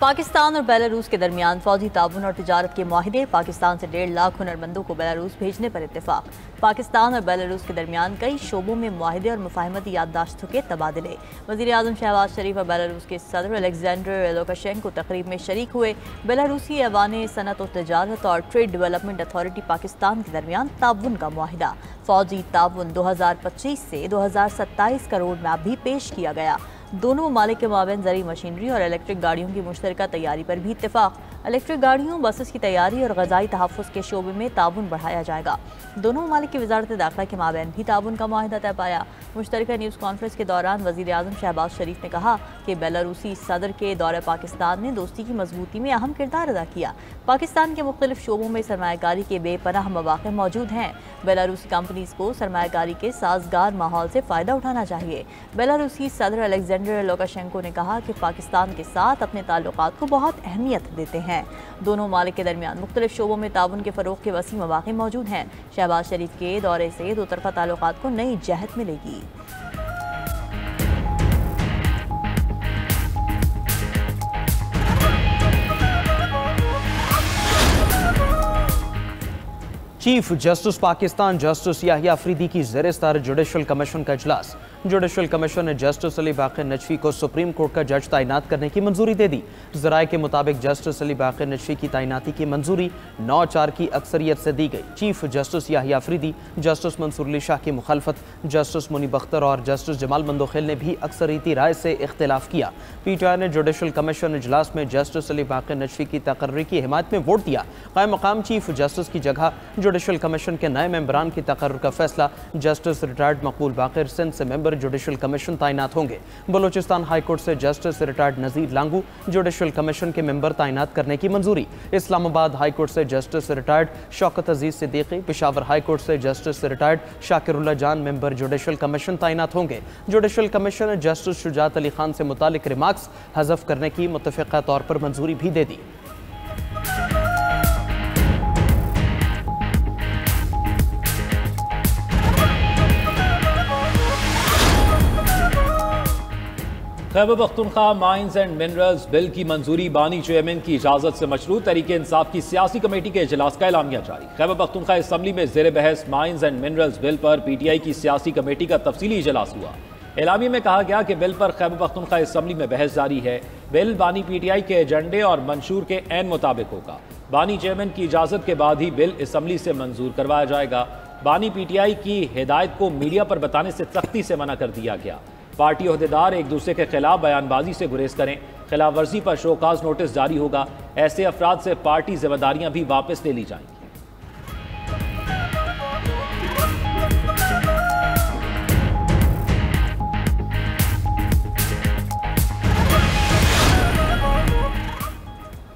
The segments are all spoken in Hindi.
पाकिस्तान और बेलारूस के दरमियान फौजी ताउन और तिजारत के मुआहिदे। पाकिस्तान से 1.5 लाख हुनरमंदों को बेलारूस भेजने पर इत्तेफाक। पाकिस्तान और बेलारूस के दरमियान कई शोबों में मुआहिदे और मुफाहमती याददाश्तों के तबादले। वज़ीर आज़म शहबाज शरीफ और बेलारूस के सदर अलेक्जेंडर लुकाशेंको तकरीब में शरीक हुए। बेलारूसी ऐवान सनत और तिजारत और ट्रेड डेवलपमेंट अथॉरिटी पाकिस्तान के दरमियान ताउन का मुआहिदा। फौजी ताउन 2025 से 2027 का रोड मैप भी पेश किया गया। दोनों ममालिक के माबैन ज़री मशीनरी और इलेक्ट्रिक गाड़ियों की मुश्तरका तैयारी पर भी इत्तेफाक। इलेक्ट्रिक गाड़ियों, बसेस की तैयारी और ग़ज़ाई तहफ़्फ़ुज़ के शोबे में ताउन बढ़ाया जाएगा। दोनों ममालिक की वज़ारत दाखिला के माबैन भी ताउन का मुआहिदा तय पाया। मुश्तरका न्यूज़ कॉन्फ्रेंस के दौरान वज़ीर आज़म शहबाज शरीफ ने कहा कि बेलारूसी सदर के दौरे पाकिस्तान ने दोस्ती की मजबूती में अहम किरदार अदा किया। पाकिस्तान के मुख्तलिफ शोबों में सरमायाकारी के बेपनाह मौक़े मौजूद हैं। बेलारूसी कंपनीज़ को सरमायाकारी के साजगार माहौल से फ़ायदा उठाना चाहिए। बेलारूसी सदर अलेक्जेंडर लुकाशेंको ने कहा कि पाकिस्तान के साथ अपने ताल्लुकात को बहुत अहमियत देते हैं। दोनों ममालिक के दरमियान मुख्तलिफ शोबों में ताउन के फ़रोग़ के वसी मौक़े मौजूद हैं। शहबाज शरीफ के दौरे से दो तरफ़ा ताल्लुकात को नई जहत मिलेगी। Chief justice Pakistan justice Yahya Afridi की ज़ेर-ए-सदार जुडिशल कमीशन का इजलास। जुडिशल कमीशन ने जस्टिस अली बाक़िर नजफी को सुप्रीम कोर्ट का जज तैनात करने की मंजूरी दे दी। ज़राए के मुताबिक जस्टिस अली बाक़िर नजफी की तैनाती की मंजूरी 9-4 की अक्सरियत से दी गई। Chief justice Yahya Afridi, justice Mansoor Ali Shah की मुखालफत, जस्टिस मुनीब अख्तर और जस्टिस जमाल मंदोखेल ने भी अक्सरियती राय से इख्तिलाफ किया। पीटीआई ने जुडिशल कमीशन इजलास में जस्टिस अली बाक़िर नजफी की तकर्री की हिमायत में वोट दिया। क़ायम मकाम चीफ जस्टिस की जगह जुडिशल कमीशन के नए मेंबरान की तकर्रुर का फैसला। जस्टिस रिटायर्ड मकबूल बाक़िर सिंध से मेंबर जुडिशल कमीशन तैनात होंगे। बलोचिस्तान हाई कोर्ट से जस्टिस रिटायर्ड नज़ीर लांगू जुडिशल कमीशन के मेंबर तैनात करने की मंजूरी। इस्लामाबाद हाई कोर्ट से जस्टिस रिटायर्ड शौकत अजीज सिद्दीकी, पेशावर हाई कोर्ट से जस्टिस रिटायर्ड शाकिरुल्लाह जान मेंबर जुडिशल कमीशन तैनात होंगे। जुडिशल कमीशन ने जस्टिस शुजात अली खान से मुतालिक रिमार्क्स हज़फ करने की मुत्तफ़िक़ा तौर पर मंजूरी भी दे दी। Khyber Pakhtunkhwa mines and minerals bill की मंजूरी। बानी चेयरमैन की इजाजत से मशरूत तहरीक इंसाफ की सियासी कमेटी के इजलास का एलामिया जारी। खैबर पख्तूनख्वा असम्बली में ज़ेर बहस माइंस एंड मिनरल्स बिल पर पीटीआई की सियासी कमेटी का तफसीली इजलास हुआ। एलामिया में कहा गया कि बिल पर खैबर पख्तूनख्वा असम्बली में बहस जारी है। बिल बानी पीटीआई के एजेंडे और मंशूर के ऐन मुताबिक होगा। बानी चेयरमैन की इजाजत के बाद ही बिल असम्बली से मंजूर करवाया जाएगा। बानी पीटीआई की हिदायत को मीडिया पर बताने से सख्ती से मना कर दिया गया। पार्टी ओहदेदार एक दूसरे के खिलाफ बयानबाजी से गुरेज करें। खिलाफ वर्जी पर शोकाज नोटिस जारी होगा। ऐसे अफराद से पार्टी जिम्मेदारियां भी वापस ले ली जाएंगी।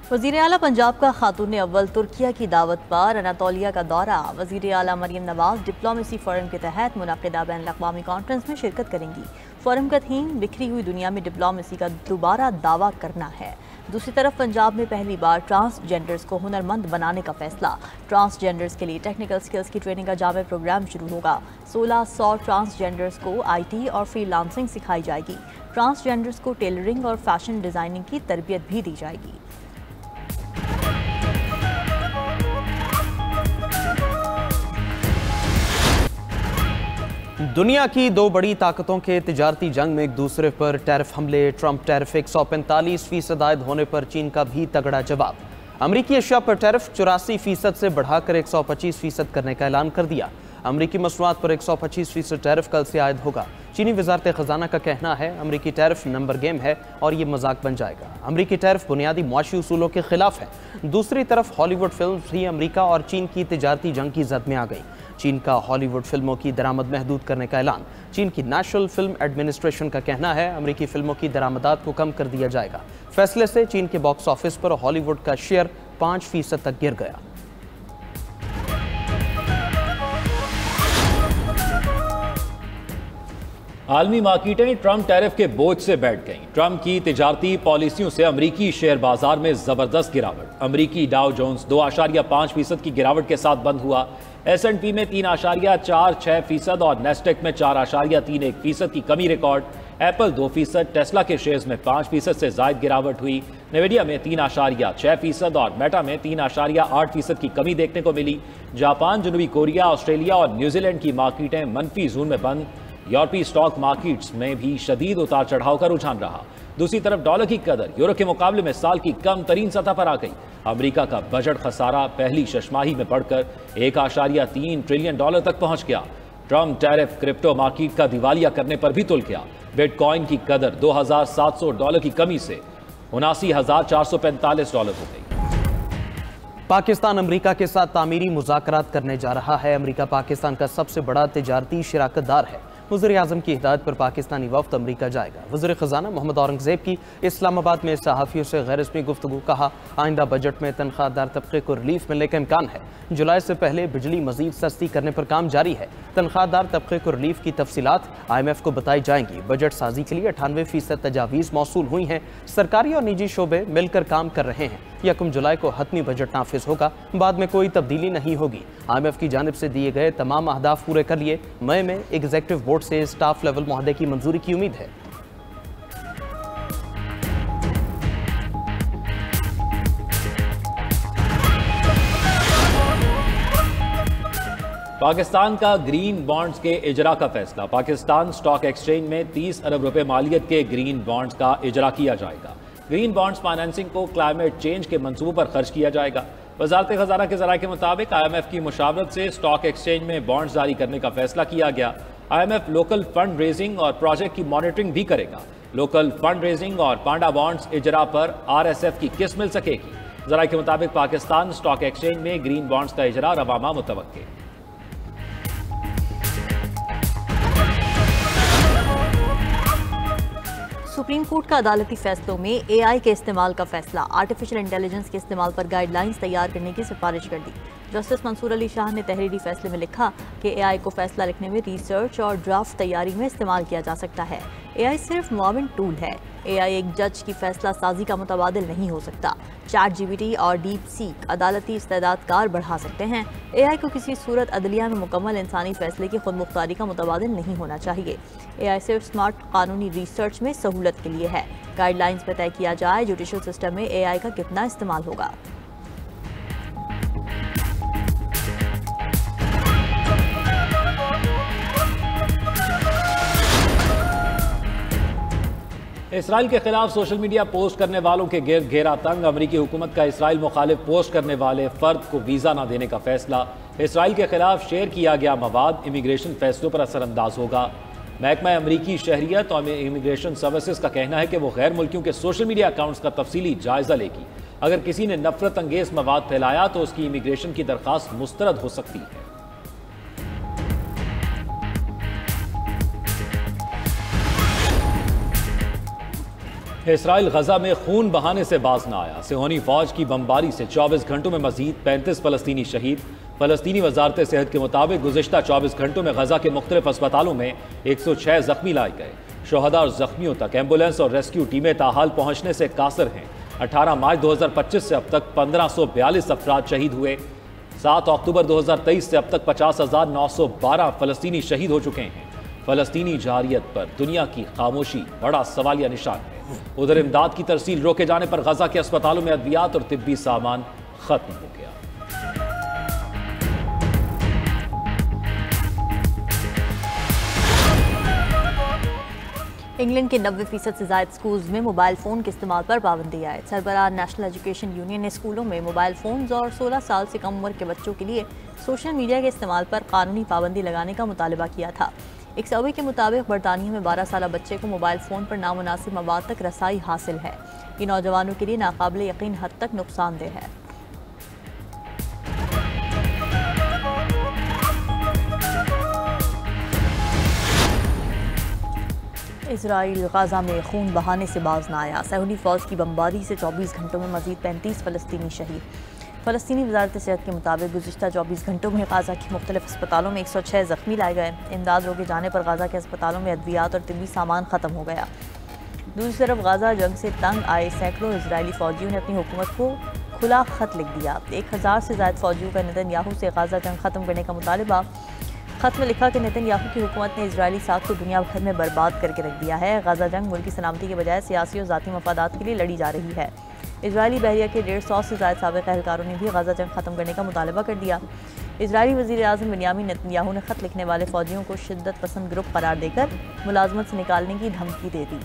वज़ीर आला पंजाब का खातून अव्वल तुर्किया की दावत पर अनातोलिया का दौरा। वज़ीर आला मरियम नवाज डिप्लोमेसी फोरम के तहत मुनक़िदा बैनुल-अक़वामी कॉन्फ्रेंस में शिरकत करेंगी। फोरम का थीम बिखरी हुई दुनिया में डिप्लोमेसी का दोबारा दावा करना है। दूसरी तरफ पंजाब में पहली बार ट्रांसजेंडर्स को हुनरमंद बनाने का फैसला। ट्रांसजेंडर्स के लिए टेक्निकल स्किल्स की ट्रेनिंग का जामे प्रोग्राम शुरू होगा। 1600 ट्रांसजेंडर्स को IT और फ्रीलांसिंग सिखाई जाएगी। ट्रांसजेंडर्स को टेलरिंग और फैशन डिज़ाइनिंग की तरबियत भी दी जाएगी। दुनिया की दो बड़ी ताकतों के तिजारती जंग में एक दूसरे पर टैरिफ हमले। ट्रंप टैरिफ 145% आयद होने पर चीन का भी तगड़ा जवाब। अमरीकी अशिया पर टैरिफ 84% से बढ़ाकर 125% करने का ऐलान कर दिया। अमरीकी मसनूआत पर 125% टैरिफ कल से आयद होगा। चीनी वजारत खजाना का कहना है अमरीकी टैरिफ नंबर गेम है और ये मजाक बन जाएगा। अमरीकी टैरिफ बुनियादी मुआशी उसूलों के खिलाफ है। दूसरी तरफ हॉलीवुड फिल्म भी अमरीका और चीन की तिजारती जंग की जद में आ गई। चीन का हॉलीवुड फिल्मों की दरामद महदूद करने का ऐलान। चीन की नेशनल फिल्म एडमिनिस्ट्रेशन का कहना है अमरीकी फिल्मों की दरामदात को कम कर दिया जाएगा। फैसले से चीन के बॉक्स ऑफिस पर हॉलीवुड का शेयर 5% तक गिर गया। आलमी मार्केटें ट्रंप टैरिफ के बोझ से बैठ गईं। ट्रंप की तिजारती पॉलिसियों से अमरीकी शेयर बाजार में जबरदस्त गिरावट। अमरीकी डाउ जोन्स 2.5% की गिरावट के साथ बंद हुआ। S&P में 3.46% और नेस्टेक में 4.31% की कमी रिकॉर्ड। एप्पल 2%, टेस्ला के शेयर्स में 5% से जायद गिरावट हुई। नेविडिया में 3.6% और मेटा में 3.8% की कमी देखने को मिली। जापान, जनूबी कोरिया, ऑस्ट्रेलिया और न्यूजीलैंड की मार्केटें मनफी जोन में बंद। यूरोपीय स्टॉक मार्केट्स में भी शदीद उतार चढ़ाव का रुझान रहा। दूसरी तरफ डॉलर की कदर यूरो के मुकाबले में साल की कम तरीन सतह पर आ गई। अमेरिका का बजट खसारा पहली छमाही में बढ़कर $1.3 ट्रिलियन तक पहुंच गया। ट्रम्प टैरिफ क्रिप्टो मार्केट का दिवालिया करने पर भी तुल गया। बिटकॉइन की कदर $2,700 की कमी से $79,445 हो गई। पाकिस्तान अमेरिका के साथ तामीरी मुज़ाकरात करने जा रहा है। अमेरिका पाकिस्तान का सबसे बड़ा तिजारती शराकतदार है। वज़ीर आज़म की हिदायत पर पाकिस्तानी वफ़द अमेरिका जाएगा। वज़ीर ख़ज़ाना मोहम्मद औरंगज़ेब की इस्लामाबाद में सहाफ़ियों से गैर रस्मी गुफ्तगू। कहा, आइंदा बजट में तनख्वाहदार तबके को रिलीफ मिलने का इम्कान है। जुलाई से पहले बिजली मजीद सस्ती करने पर काम जारी है। तनख्वाहदार तबके को रिलीफ की तफसीलात IMF को बताई जाएंगी। बजट साजी के लिए 98% तजावीज़ मौसूल हुई हैं। सरकारी और निजी शोबे मिलकर काम कर रहे हैं। 1 जुलाई को हतमी बजट नाफिज होगा। बाद में कोई तब्दीली नहीं होगी। IMF की जानिब से दिए गए तमाम अहदाफ पूरे कर लिए। मई में एग्जीक्यूटिव बोर्ड से स्टाफ लेवल मुआहदे की मंजूरी की उम्मीद है। पाकिस्तान का ग्रीन बॉन्ड्स के इजरा का फैसला। पाकिस्तान स्टॉक एक्सचेंज में 30 अरब रुपए मालियत के ग्रीन बॉन्ड्स का इजरा किया जाएगा। ग्रीन बॉन्ड्स फाइनेंसिंग को क्लाइमेट चेंज के मंसूबों पर खर्च किया जाएगा। वजारत खजाना के ज़राए के मुताबिक IMF की मुशावरत से स्टॉक एक्सचेंज में बॉन्ड्स जारी करने का फैसला किया गया। IMF लोकल फंड रेजिंग और प्रोजेक्ट की मॉनिटरिंग भी करेगा। लोकल फंड रेजिंग और पांडा बॉन्ड्स इजरा पर RSF की किस्त मिल सकेगी। ज़राए के मुताबिक पाकिस्तान स्टॉक एक्सचेंज में ग्रीन बॉन्ड्स का इजरा रवामा मुतवक्के। सुप्रीम कोर्ट का अदालती फैसलों में AI के इस्तेमाल का फैसला। आर्टिफिशियल इंटेलिजेंस के इस्तेमाल पर गाइडलाइंस तैयार करने की सिफारिश कर दी। जस्टिस मंसूर अली शाह ने तहरीरी फैसले में लिखा कि AI को फैसला लिखने में, रिसर्च और ड्राफ्ट तैयारी में इस्तेमाल किया जा सकता है। AI सिर्फ मुआविन टूल है। AI एक जज की फैसला साजी का मुतबादिल नहीं हो सकता। ChatGPT और DeepSeek अदालती इस्तेदादकार बढ़ा सकते हैं। AI को किसी सूरत अदलिया में मुकम्मल इंसानी फैसले की खुद मुख्तारी का मुतबादिल नहीं होना चाहिए। AI सिर्फ स्मार्ट कानूनी रिसर्च में सहूलत के लिए है। गाइडलाइंस पर तय किया जाए जुडिशल सिस्टम में AI का कितना इस्तेमाल होगा। इसराइल के खिलाफ सोशल मीडिया पोस्ट करने वालों के गिर्द घेरा तंग। अमरीकी हुकूमत का इसराइल मुखालिफ पोस्ट करने वाले फर्द को वीज़ा न देने का फैसला। इसराइल के खिलाफ शेयर किया गया मवाद इमिग्रेशन फैसलों पर असरअंदाज होगा। महकमा अमरीकी शहरियत और इमिग्रेशन सर्विसेज का कहना है कि वो गैर मुल्कियों के सोशल मीडिया अकाउंट्स का तफसीली जायजा लेगी। अगर किसी ने नफरत अंगेज मवाद फैलाया तो उसकी इमिग्रेशन की दरख्वास्त मुस्तरद हो सकती है। इसराइल गजा में खून बहाने से बाज न आया। सिहोनी फौज की बमबारी से 24 घंटों में मजीद 35 फलस्तीनी शहीद। फलस्तीनी वजारत सेहत के मुताबिक गुज़िश्ता 24 घंटों में गजा के मुख्तलिफ अस्पतालों में 106 जख्मी लाए गए। शोहदा और जख्मियों तक एम्बुलेंस और रेस्क्यू टीमें ताहाल पहुंचने से कासर हैं। 18 मार्च 2025 से अब तक 1542 अफराद शहीद हुए। 7 अक्टूबर 2023 से अब तक 50,912 फलस्तीनी शहीद हो चुके हैं। फलस्तीनी जारियत पर दुनिया की खामोशी बड़ा सवालिया निशान है। उधर इमदाद की तरसील रोके जाने पर गजा के अस्पतालों में अद्वियात और तिब्बी सामान खत्म हो गया। इंग्लैंड के 90% से ज्यादा स्कूल्स में मोबाइल फ़ोन के इस्तेमाल पर पाबंदी आए। सरबराह नेशनल एजुकेशन यूनियन ने स्कूलों में मोबाइल फ़ोन्स और 16 साल से कम उम्र के बच्चों के लिए सोशल मीडिया के इस्तेमाल पर कानूनी पाबंदी लगाने का मुतालबा किया था। एक सर्वे के मुताबिक बरतानिया में 12 साल बच्चे को मोबाइल फ़ोन पर नामुनासिब मवाद तक रसाई हासिल है। ये नौजवानों के लिए नाकाबिले यकीन हद तक नुकसानदेह है। इसराइल गाजा में खून बहाने से बाज न आया। सऊदी फौज की बमबारी से 24 घंटों में मजीद 35 फलस्तीनी शहीद। फलस्तीनी वजारत सेहत के मुताबिक गुज़िश्ता 24 घंटों में गाजा के मुख्तलिफ अस्पतालों में 106 जख्मी लाए गए। इमदाद रोके जाने पर गाजा के अस्पतालों में अद्वियात और तिब्बी सामान ख़त्म हो गया। दूसरी तरफ गाजा जंग से तंग आए सैकड़ों इजरायली फ़ौजियों ने अपनी हुकूमत को खुला ख़त लिख दिया। 1000 से ज़ायद फ़ौजियों का नेतन्याहू से गाजा जंग ख़त्म करने का मुतालबा खत में लिखा कि नेतन्याहू की हुकूमत ने इजरायली साख को दुनिया भर में बर्बाद करके रख दिया है। गाजा जंग मुल्की सलामती के बजाय सियासी और ज़ाती मफादात के लिए लड़ी जा रही है। इजरायली बहरिया के 150 से ज़ायद साबिक़ एहलकारों ने भी गाजा जंग ख़त्म करने का मुतालबा कर दिया। इजरायली वज़ीर आज़म बिन्यामिन नेतन्याहू ने खत लिखने वाले फ़ौजियों को शिद्दत पसंद ग्रुप करार देकर मुलाजमत से निकालने की धमकी दे दी।